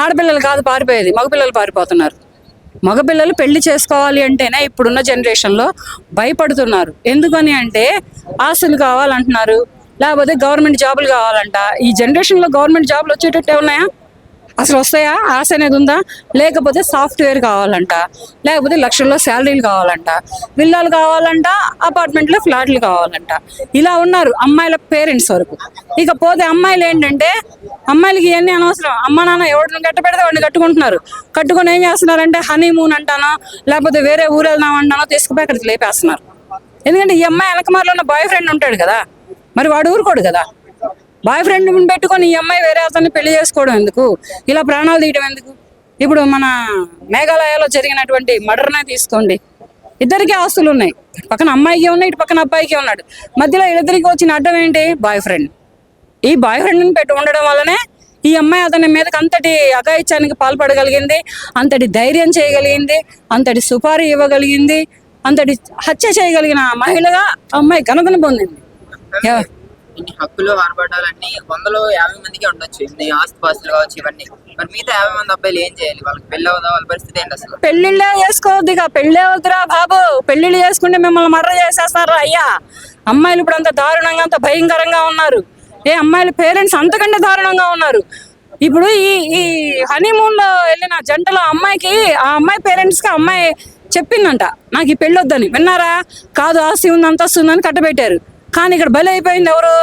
ఆడపిల్లలు కాదు పారిపోయేది, మగపిల్లలు పారిపోతున్నారు. మగపిల్లలు పెళ్లి చేసుకోవాలి అంటేనే ఇప్పుడున్న జనరేషన్లో భయపడుతున్నారు. ఎందుకని అంటే ఆస్తులు కావాలంటున్నారు, లేకపోతే గవర్నమెంట్ జాబులు కావాలంట. ఈ జనరేషన్లో గవర్నమెంట్ జాబులు వచ్చేటట్టే ఉన్నాయా? అసలు వస్తాయా? ఆశ అనేది ఉందా? లేకపోతే సాఫ్ట్వేర్ కావాలంట, లేకపోతే లక్షల్లో శాలరీలు కావాలంట, విల్లాలు కావాలంట, అపార్ట్మెంట్లో ఫ్లాట్లు కావాలంట. ఇలా ఉన్నారు అమ్మాయిల పేరెంట్స్ వరకు. ఇక పోతే అమ్మాయిలు ఏంటంటే అమ్మాయిలకి ఇవన్నీ అనవసరం. అమ్మ నాన్న ఎవరిని కట్టపెడితే వాడిని కట్టుకుంటున్నారు. కట్టుకొని ఏం చేస్తున్నారంటే హనీమూన్ అంటానో, లేకపోతే వేరే ఊరు వెళ్దాం అంటానో తీసుకుపోయి అక్కడికి లేపేస్తున్నారు. ఎందుకంటే ఈ అమ్మాయి వెనకమారిలో ఉన్న బాయ్ ఫ్రెండ్ ఉంటాడు కదా, మరి వాడు ఊరుకోడు కదా. బాయ్ ఫ్రెండ్ పెట్టుకొని ఈ అమ్మాయి వేరే అతన్ని పెళ్లి చేసుకోవడం ఎందుకు? ఇలా ప్రాణాలు తీయడం ఎందుకు? ఇప్పుడు మన మేఘాలయలో జరిగినటువంటి మర్డర్నే తీసుకోండి. ఇద్దరికి ఆస్తులు ఉన్నాయి, పక్కన అమ్మాయికి ఉన్నాయి, ఇటు పక్కన అబ్బాయికి ఉన్నాడు. మధ్యలో ఇద్దరికి వచ్చిన అడ్డం ఏంటి? Boy friend. ఈ బాయ్ ఫ్రెండ్ని పెట్టి ఉండడం వల్లనే ఈ అమ్మాయి అతని మీదకి అంతటి అఘాయిత్యానికి పాల్పడగలిగింది, అంతటి ధైర్యం చేయగలిగింది, అంతటి సుపారీ ఇవ్వగలిగింది, అంతటి హత్య చేయగలిగిన మహిళగా అమ్మాయి ఘనతను పొందింది. ఇన్ని హక్కులు ఆర్భాటాలన్నీ 150 మందికి ఉండొచ్చు, ఇన్ని ఆస్తిపాస్తులు కావచ్చు ఇవన్నీ. మరి మిగతా 50 మంది అబ్బాయిలు ఏం చేయాలి? వాళ్ళకి పెళ్ళి అవుదా? వాళ్ళ పరిస్థితి ఏంటి అసలు? పెళ్లిళ్ళే చేసుకోవద్దు, ఇక పెళ్ళే వద్దురా బాబు. పెళ్లిళ్ళు చేసుకుంటే మిమ్మల్ని మర్డర్ చేసేస్తారా అయ్యా. అమ్మాయిలు ఇప్పుడు అంత దారుణంగా, అంత భయంకరంగా ఉన్నారు. అమ్మాయిల పేరెంట్స్ అంతకంటే దారుణంగా ఉన్నారు. ఇప్పుడు ఈ హనీమూన్ లో వెళ్ళిన జంటలో అమ్మాయికి, ఆ అమ్మాయి పేరెంట్స్ కి అమ్మాయి చెప్పిందంట నాకు ఈ పెళ్ళి వద్దని. విన్నారా? కాదు, ఆస్తి ఉంది, అంతస్తు ఉందని కట్టబెట్టారు. కానీ ఇక్కడ బలి అయిపోయింది ఎవరు?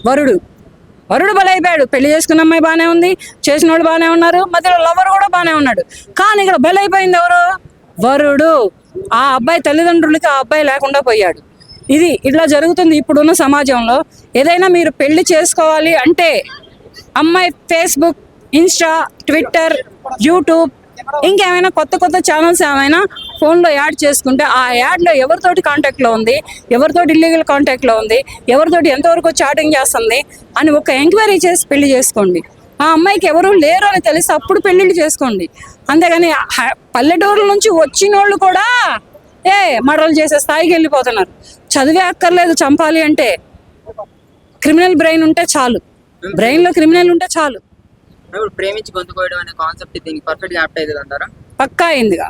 వరుడు బలి అయిపోయాడు. పెళ్లి చేసుకున్న అమ్మాయి బాగానే ఉంది, చేసిన వాళ్ళు బాగానే ఉన్నారు, మధ్యలో లవర్ కూడా బాగానే ఉన్నాడు. కానీ ఇక్కడ బలి అయిపోయింది ఎవరు? వరుడు. ఆ అబ్బాయి తల్లిదండ్రులకి ఆ అబ్బాయి లేకుండా పోయాడు. ఇది ఇట్లా జరుగుతుంది ఇప్పుడున్న సమాజంలో. ఏదైనా మీరు పెళ్లి చేసుకోవాలి అంటే అమ్మాయి ఫేస్బుక్, ఇన్స్టా, ట్విట్టర్, యూట్యూబ్, ఇంకేమైనా కొత్త ఛానల్స్ ఏమైనా ఫోన్లో యాడ్ చేసుకుంటే ఆ యాడ్లో ఎవరితోటి కాంటాక్ట్లో ఉంది, ఎవరితోటి ఇల్లీగల్ కాంటాక్ట్లో ఉంది, ఎవరితోటి ఎంతవరకు చాటింగ్ చేస్తుంది అని ఒక ఎంక్వైరీ చేసి పెళ్లి చేసుకోండి. ఆ అమ్మాయికి ఎవరు లేరు అని తెలిసి అప్పుడు పెళ్ళిళ్ళు చేసుకోండి. అంతేగాని పల్లెటూరుల నుంచి వచ్చిన వాళ్ళు కూడా మర్డర్లు చేసే స్థాయికి వెళ్ళిపోతున్నారు. చదివే అక్కర్లేదు చంపాలి అంటే. క్రిమినల్ బ్రెయిన్ ఉంటే చాలు, బ్రెయిన్లో క్రిమినల్ ఉంటే చాలు. ప్రేమించి గొంతుకోవడం అనే కాన్సెప్ట్ దీనికి పర్ఫెక్ట్ యాప్ట్ అవుతుంది అంటారా? పక్కా అయిందిగా,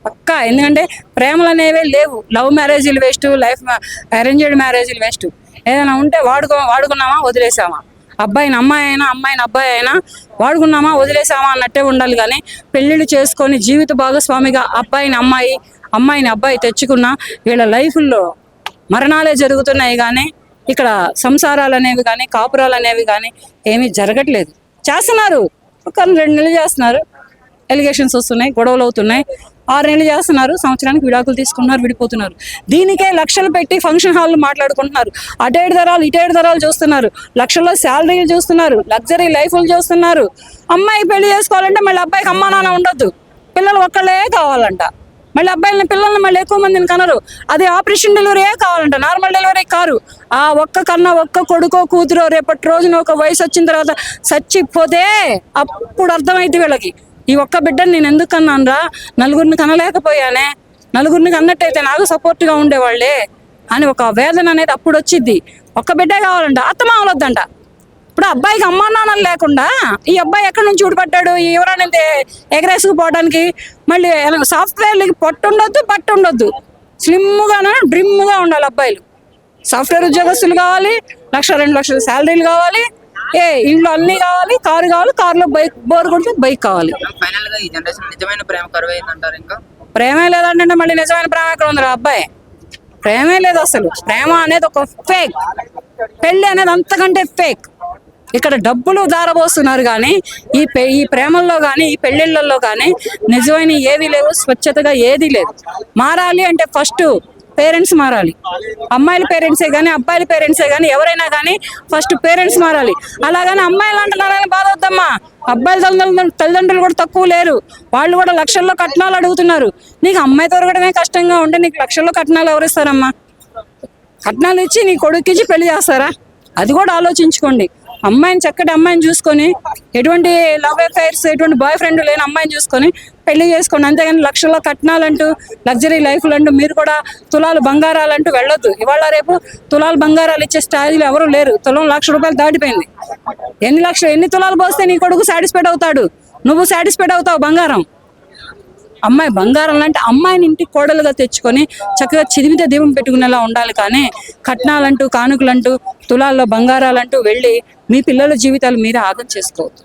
పక్కా. ఎందుకంటే ప్రేమలు అనేవే లేవు. లవ్ మ్యారేజీలు వేస్ట్, లైఫ్ అరేంజ్డ్ మ్యారేజీలు వేస్ట్. ఏదైనా ఉంటే వాడుకున్నామా వదిలేసామా, అబ్బాయిని అమ్మాయి అయినా అమ్మాయిని అబ్బాయి అయినా వాడుకున్నామా వదిలేసామా అన్నట్టే ఉండాలి. కానీ పెళ్ళిళ్ళు చేసుకొని జీవిత భాగస్వామిగా అబ్బాయిని అమ్మాయి, అమ్మాయిని అబ్బాయి తెచ్చుకున్న వీళ్ళ లైఫ్లో మరణాలే జరుగుతున్నాయి. కానీ ఇక్కడ సంసారాలు అనేవి కానీ, కాపురాలు అనేవి కానీ ఏమీ జరగట్లేదు. చేస్తున్నారు, ఒక 2 నెలలు చేస్తున్నారు, ఎలిగేషన్స్ వస్తున్నాయి, గొడవలు అవుతున్నాయి. 6 నెలలు చేస్తున్నారు, సంవత్సరానికి విడాకులు తీసుకున్నారు, విడిపోతున్నారు. దీనికే లక్షలు పెట్టి ఫంక్షన్ హాల్ మాట్లాడుకుంటున్నారు. అటేడు తరాలు చూస్తున్నారు, లక్షల్లో శాలరీలు చూస్తున్నారు, లగ్జరీ లైఫ్లు చూస్తున్నారు. అమ్మాయి పెళ్లి చేసుకోవాలంటే మళ్ళీ అబ్బాయికి అమ్మా నాన్న ఉండొద్దు, పిల్లలు ఒక్కళ్ళే కావాలంట. మళ్ళీ పిల్లల్ని మళ్ళీ ఎక్కువ మందిని కనరు. అది ఆపరేషన్ డెలివరీయే కావాలంట, నార్మల్ డెలివరీ కారు. ఆ ఒక్క కొడుకో కూతురో రేపటి రోజున ఒక వయసు వచ్చిన తర్వాత చచ్చిపోతే అప్పుడు అర్థమైంది వీళ్ళకి, ఈ ఒక్క బిడ్డని నేను ఎందుకు కన్నాను రా, నలుగురిని కనలేకపోయానే, నలుగురిని కన్నట్టయితే నాకు సపోర్ట్గా ఉండేవాళ్ళే అని ఒక వేదన అనేది అప్పుడు వచ్చింది. ఒక్క బిడ్డే కావాలంట, అత్తమావలొద్దంట. ఇప్పుడు అబ్బాయికి అమ్మా నాన్నలు లేకుండా ఈ అబ్బాయి ఎక్కడి నుంచి ఊడిపడ్డాడు? ఈ ఎవరైనా ఎగరేసుకుపోవడానికి. మళ్ళీ సాఫ్ట్వేర్లకి పట్టు ఉండొద్దు, స్లిమ్గానే డ్రిమ్గా ఉండాలి అబ్బాయిలు. సాఫ్ట్వేర్ ఉద్యోగస్తులు కావాలి, 1-2 లక్షల శాలరీలు కావాలి, ఇంట్లో అన్నీ కావాలి, కారు కావాలి, కారులో బైక్, బోర్ కొడితే బైక్ కావాలి. ప్రేమే లేదంటే మళ్ళీ నిజమైన ప్రేమ ఎక్కడ ఉందిరా అబ్బాయి? ప్రేమే లేదు అసలు. ప్రేమ అనేది ఒక ఫేక్, పెళ్ళి అనేది అంతకంటే ఫేక్. ఇక్కడ డబ్బులు దారబోస్తున్నారు కానీ ఈ ప్రేమల్లో కానీ ఈ పెళ్ళిళ్ళల్లో కానీ నిజమైన ఏది లేవు, స్వచ్ఛతగా ఏది లేదు. మారాలి అంటే ఫస్ట్ పేరెంట్స్ మారాలి. అమ్మాయిల పేరెంట్సే కానీ అబ్బాయిల పేరెంట్సే కానీ ఎవరైనా కానీ ఫస్ట్ పేరెంట్స్ మారాలి. అలాగని అమ్మాయిలు అంటున్నారని బాధ వద్దమ్మా. అబ్బాయిల తల్లిదండ్రులు కూడా తక్కువ లేరు, వాళ్ళు కూడా లక్షల్లో కట్నాలు అడుగుతున్నారు. నీకు అమ్మాయి దొరకడమే కష్టంగా ఉంటే నీకు లక్షల్లో కట్నాలు ఎవరిస్తారమ్మా? కట్నాలు ఇచ్చి నీ కొడుకు ఇచ్చి పెళ్లి చేస్తారా? అది కూడా ఆలోచించుకోండి. అమ్మాయిని చక్కటి అమ్మాయిని చూసుకొని, ఎటువంటి లవ్ అఫైర్స్, ఎటువంటి బాయ్ ఫ్రెండ్ లేని అమ్మాయిని చూసుకొని పెళ్లి చేసుకోండి. అంతేగాని లక్షల్లో కట్నాలంటూ, లగ్జరీ లైఫ్లు అంటూ మీరు కూడా తులాలు బంగారాలంటూ వెళ్ళొద్దు. ఇవాళ రేపు తులాలు బంగారాలు ఇచ్చే స్టైల్ ఎవరు లేరు. తులం ₹1,00,000 దాటిపోయింది. ఎన్ని తులాలు పోస్తే నీ కొడుకు సాటిస్ఫైడ్ అవుతాడు, నువ్వు సాటిస్ఫైడ్ అవుతావు. అమ్మాయి బంగారం లాంటి అమ్మాయిని ఇంటికి కోడలుగా తెచ్చుకొని చక్కగా చిదిమితే దీపం పెట్టుకునేలా ఉండాలి. కానీ కట్నాలంటూ, కానుకలంటూ, తులాల్లో బంగారాలంటూ వెళ్ళి మీ పిల్లల జీవితాలు మీరే ఆగం చేసుకోవద్దు.